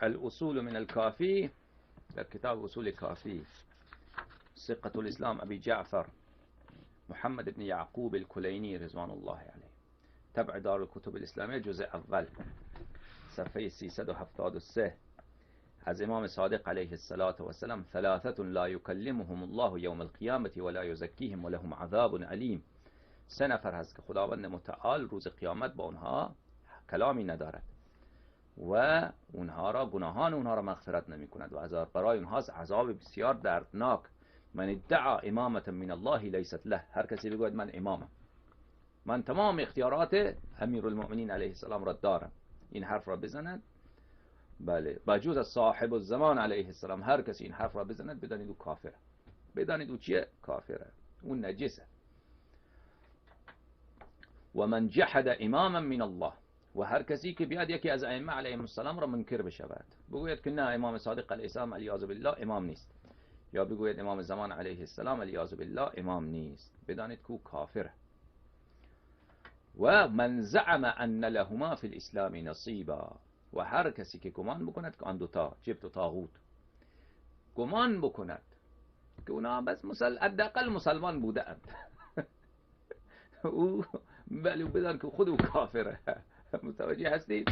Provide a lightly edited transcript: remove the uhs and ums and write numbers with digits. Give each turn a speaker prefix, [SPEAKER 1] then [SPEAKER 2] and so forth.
[SPEAKER 1] الأصول من الكافي، در کتاب اصول کافی، ثقة الإسلام أبي جعفر محمد بن يعقوب الكليني رضوان الله عليه، تبع دار الكتب الإسلامية، جزء اول، صفحه 373، از امام صادق علیه السلام: ثلاثة لا يكلمهم الله يوم القيامة ولا يزكيهم ولهم عذاب علیم. سه نفر هست که خداوند متعال روز قیامت با اونها کلامی ندارد و اونها را، گناهان اونها را مغفرت نمی کند و برای اونها عذاب بسیار دردناک. من ادعا امامة من الله لیست له، هر کسی بگوید من امامم، من تمام اختیارات امیرالمؤمنین علیه السلام را دارم، این حرف را بزند، بله، بجوز از صاحب الزمان علیه السلام، هر کسی این حرف را بزند بدانید او کافره، بدانید او چیه؟ کافره، اون نجسه. و من جحد اماما من الله، و هر کسی که بیاد یکی از ائمه علیهم السلام را منکر بشود، بگوید که نه امام صادق علیه السلام علیاذ بالله امام نیست، یا بگوید امام زمان علیه السلام علیاذ بالله امام نیست، بدانید که او کافره. و من زعم ان لهما فی الاسلام نصیبا، و هر کسی که گمان بکند که آن دوتا جبت و طاغوت، گمان بکند که اونا بس حداقل مسلمان بوده اند او بله بدان که خود او کافره. متوجه هستید؟